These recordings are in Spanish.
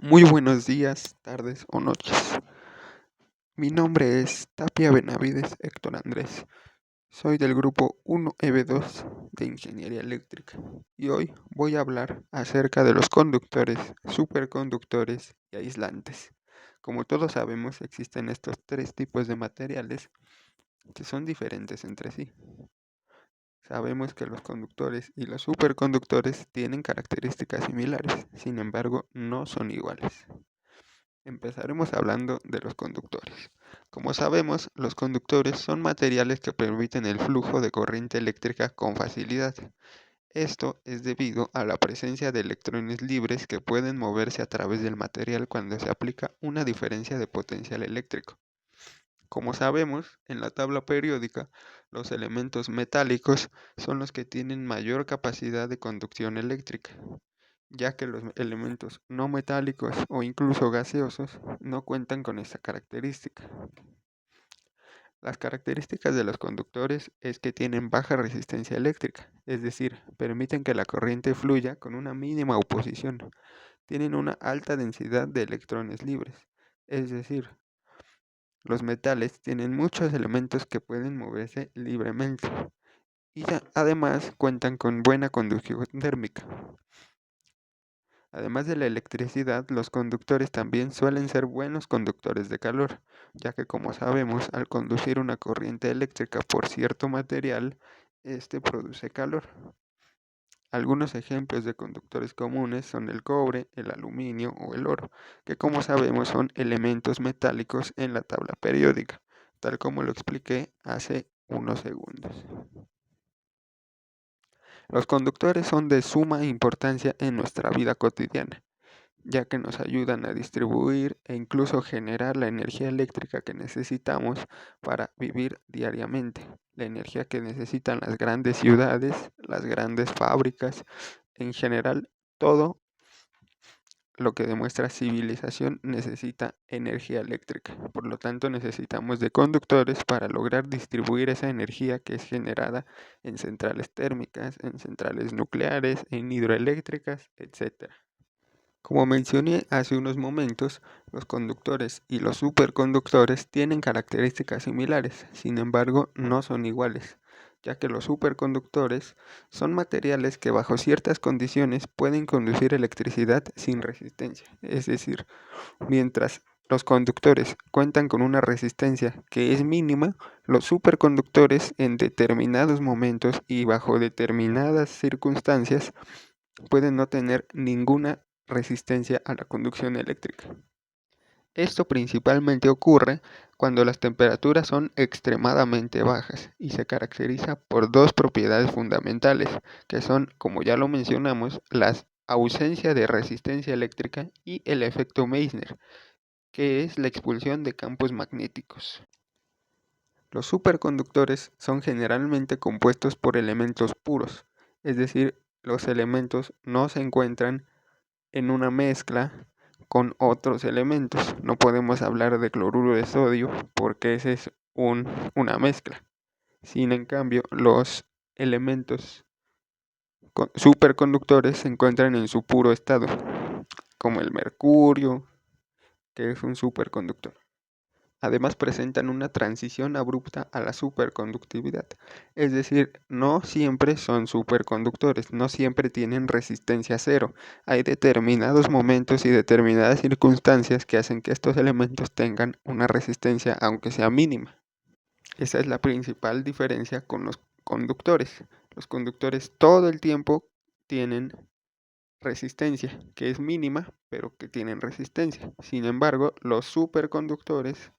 Muy buenos días, tardes o noches. Mi nombre es Tapia Benavides Héctor Andrés. Soy del grupo 1EB2 de Ingeniería Eléctrica y hoy voy a hablar acerca de los conductores, superconductores y aislantes. Como todos sabemos, existen estos tres tipos de materiales que son diferentes entre sí. Sabemos que los conductores y los superconductores tienen características similares, sin embargo, no son iguales. Empezaremos hablando de los conductores. Como sabemos, los conductores son materiales que permiten el flujo de corriente eléctrica con facilidad. Esto es debido a la presencia de electrones libres que pueden moverse a través del material cuando se aplica una diferencia de potencial eléctrico. Como sabemos, en la tabla periódica, los elementos metálicos son los que tienen mayor capacidad de conducción eléctrica, ya que los elementos no metálicos o incluso gaseosos no cuentan con esta característica. Las características de los conductores es que tienen baja resistencia eléctrica, es decir, permiten que la corriente fluya con una mínima oposición. Tienen una alta densidad de electrones libres, es decir, los metales tienen muchos elementos que pueden moverse libremente y además cuentan con buena conducción térmica. Además de la electricidad, los conductores también suelen ser buenos conductores de calor, ya que como sabemos, al conducir una corriente eléctrica por cierto material, este produce calor. Algunos ejemplos de conductores comunes son el cobre, el aluminio o el oro, que como sabemos son elementos metálicos en la tabla periódica, tal como lo expliqué hace unos segundos. Los conductores son de suma importancia en nuestra vida cotidiana, ya que nos ayudan a distribuir e incluso generar la energía eléctrica que necesitamos para vivir diariamente, la energía que necesitan las grandes ciudades, las grandes fábricas, en general todo lo que demuestra civilización necesita energía eléctrica. Por lo tanto, necesitamos de conductores para lograr distribuir esa energía que es generada en centrales térmicas, en centrales nucleares, en hidroeléctricas, etc. Como mencioné hace unos momentos, los conductores y los superconductores tienen características similares, sin embargo no son iguales, ya que los superconductores son materiales que bajo ciertas condiciones pueden conducir electricidad sin resistencia, es decir, mientras los conductores cuentan con una resistencia que es mínima, los superconductores en determinados momentos y bajo determinadas circunstancias pueden no tener ninguna resistencia a la conducción eléctrica. Esto principalmente ocurre cuando las temperaturas son extremadamente bajas y se caracteriza por dos propiedades fundamentales, que son, como ya lo mencionamos, la ausencia de resistencia eléctrica y el efecto Meissner, que es la expulsión de campos magnéticos. Los superconductores son generalmente compuestos por elementos puros, es decir, los elementos no se encuentran en una mezcla con otros elementos. No podemos hablar de cloruro de sodio porque ese es una mezcla. Sin en cambio, los elementos superconductores se encuentran en su puro estado, como el mercurio, que es un superconductor. Además presentan una transición abrupta a la superconductividad, es decir, no siempre son superconductores, no siempre tienen resistencia cero. Hay determinados momentos y determinadas circunstancias que hacen que estos elementos tengan una resistencia aunque sea mínima. Esa es la principal diferencia con los conductores. Los conductores todo el tiempo tienen resistencia, que es mínima, pero que tienen resistencia. Sin embargo, los superconductores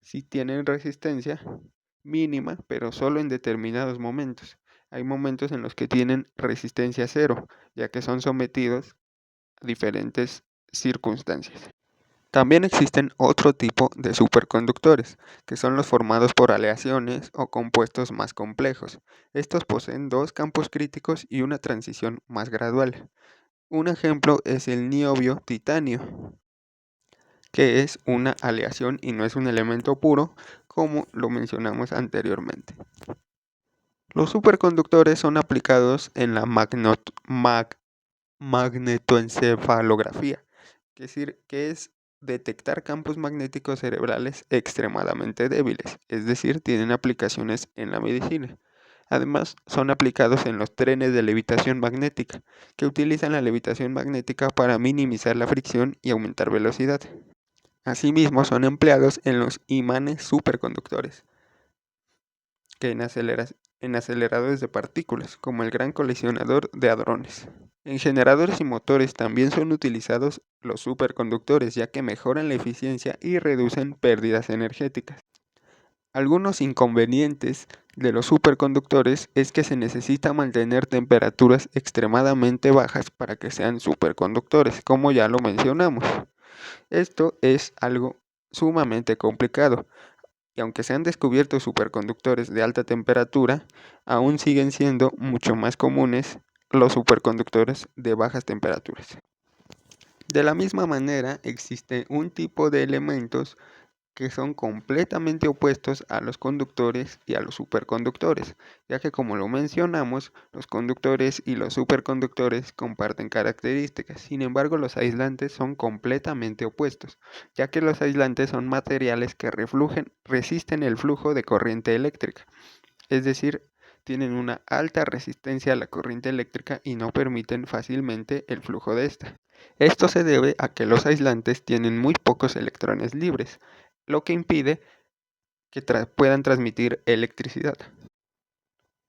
sí tienen resistencia mínima, pero solo en determinados momentos. Hay momentos en los que tienen resistencia cero, ya que son sometidos a diferentes circunstancias. También existen otro tipo de superconductores, que son los formados por aleaciones o compuestos más complejos. Estos poseen dos campos críticos y una transición más gradual. Un ejemplo es el niobio titanio, que es una aleación y no es un elemento puro, como lo mencionamos anteriormente. Los superconductores son aplicados en la magnetoencefalografía, que es detectar campos magnéticos cerebrales extremadamente débiles, es decir, tienen aplicaciones en la medicina. Además, son aplicados en los trenes de levitación magnética, que utilizan la levitación magnética para minimizar la fricción y aumentar velocidad. Asimismo, son empleados en los imanes superconductores, que en aceleradores de partículas, como el Gran Colisionador de Hadrones. En generadores y motores también son utilizados los superconductores, ya que mejoran la eficiencia y reducen pérdidas energéticas. Algunos inconvenientes de los superconductores es que se necesita mantener temperaturas extremadamente bajas para que sean superconductores, como ya lo mencionamos. Esto es algo sumamente complicado, y aunque se han descubierto superconductores de alta temperatura, aún siguen siendo mucho más comunes los superconductores de bajas temperaturas. De la misma manera, existe un tipo de elementos que son completamente opuestos a los conductores y a los superconductores, ya que como lo mencionamos, los conductores y los superconductores comparten características. Sin embargo, los aislantes son completamente opuestos, ya que los aislantes son materiales que resisten el flujo de corriente eléctrica, es decir, tienen una alta resistencia a la corriente eléctrica y no permiten fácilmente el flujo de esta. Esto se debe a que los aislantes tienen muy pocos electrones libres, lo que impide que puedan transmitir electricidad.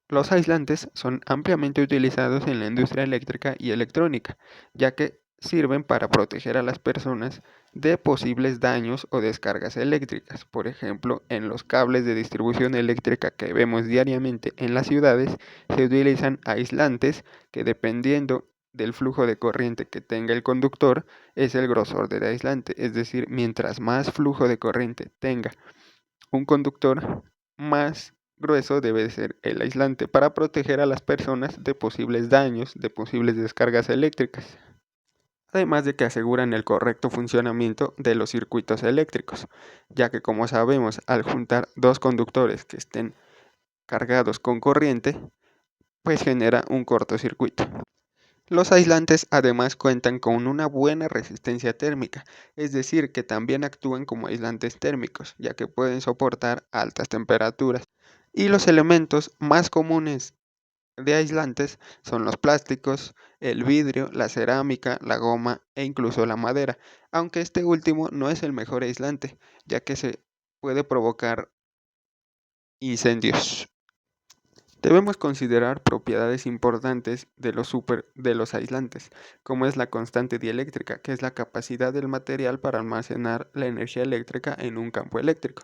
Los aislantes son ampliamente utilizados en la industria eléctrica y electrónica, ya que sirven para proteger a las personas de posibles daños o descargas eléctricas. Por ejemplo, en los cables de distribución eléctrica que vemos diariamente en las ciudades, se utilizan aislantes que, dependiendo del flujo de corriente que tenga el conductor, es el grosor del aislante. Es decir, mientras más flujo de corriente tenga un conductor, más grueso debe ser el aislante para proteger a las personas de posibles daños, de posibles descargas eléctricas. Además de que aseguran el correcto funcionamiento de los circuitos eléctricos, ya que, como sabemos, al juntar dos conductores que estén cargados con corriente, pues genera un cortocircuito. Los aislantes además cuentan con una buena resistencia térmica, es decir, que también actúan como aislantes térmicos, ya que pueden soportar altas temperaturas. Y los elementos más comunes de aislantes son los plásticos, el vidrio, la cerámica, la goma e incluso la madera, aunque este último no es el mejor aislante, ya que se puede provocar incendios. Debemos considerar propiedades importantes de los aislantes, como es la constante dieléctrica, que es la capacidad del material para almacenar la energía eléctrica en un campo eléctrico.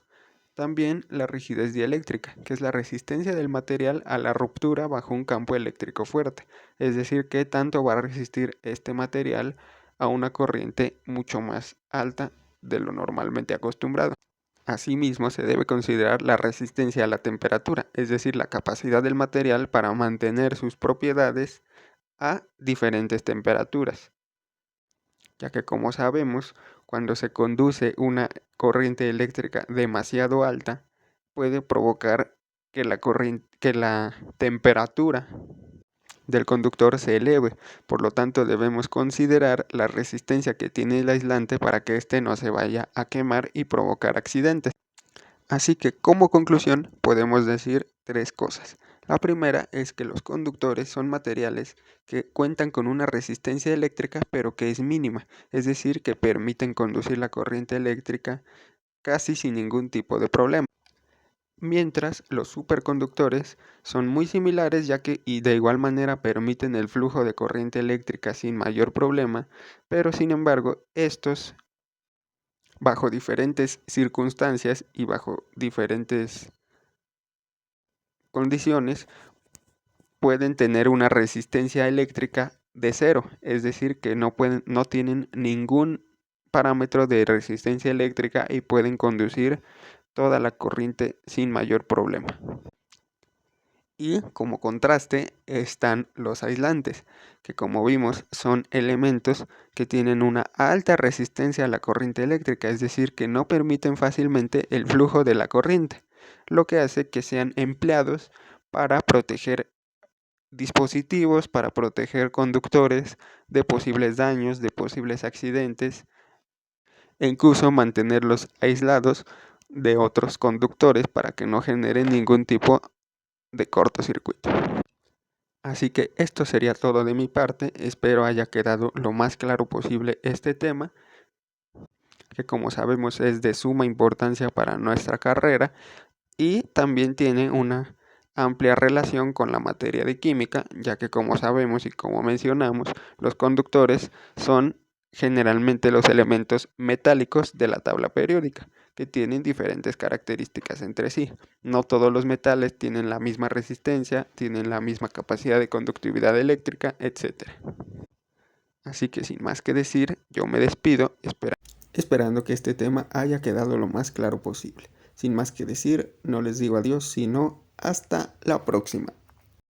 También la rigidez dieléctrica, que es la resistencia del material a la ruptura bajo un campo eléctrico fuerte, es decir, qué tanto va a resistir este material a una corriente mucho más alta de lo normalmente acostumbrado. Asimismo, se debe considerar la resistencia a la temperatura, es decir, la capacidad del material para mantener sus propiedades a diferentes temperaturas, ya que, como sabemos, cuando se conduce una corriente eléctrica demasiado alta, puede provocar que la temperatura del conductor se eleve. Por lo tanto, debemos considerar la resistencia que tiene el aislante para que éste no se vaya a quemar y provocar accidentes. Así que, como conclusión, podemos decir tres cosas. La primera es que los conductores son materiales que cuentan con una resistencia eléctrica, pero que es mínima, es decir, que permiten conducir la corriente eléctrica casi sin ningún tipo de problema. Mientras los superconductores son muy similares, ya que y de igual manera permiten el flujo de corriente eléctrica sin mayor problema, pero sin embargo estos, bajo diferentes circunstancias y bajo diferentes condiciones, pueden tener una resistencia eléctrica de cero, es decir, que no tienen ningún parámetro de resistencia eléctrica y pueden conducir toda la corriente sin mayor problema. Y como contraste están los aislantes, que como vimos son elementos que tienen una alta resistencia a la corriente eléctrica, es decir, que no permiten fácilmente el flujo de la corriente, lo que hace que sean empleados para proteger dispositivos, para proteger conductores de posibles daños, de posibles accidentes e incluso mantenerlos aislados de otros conductores para que no generen ningún tipo de cortocircuito. Así que esto sería todo de mi parte, espero haya quedado lo más claro posible este tema, que como sabemos es de suma importancia para nuestra carrera y también tiene una amplia relación con la materia de química, ya que como sabemos y como mencionamos, los conductores son generalmente los elementos metálicos de la tabla periódica, que tienen diferentes características entre sí. No todos los metales tienen la misma resistencia, tienen la misma capacidad de conductividad eléctrica, etc. Así que sin más que decir, yo me despido esperando que este tema haya quedado lo más claro posible. Sin más que decir, no les digo adiós, sino hasta la próxima.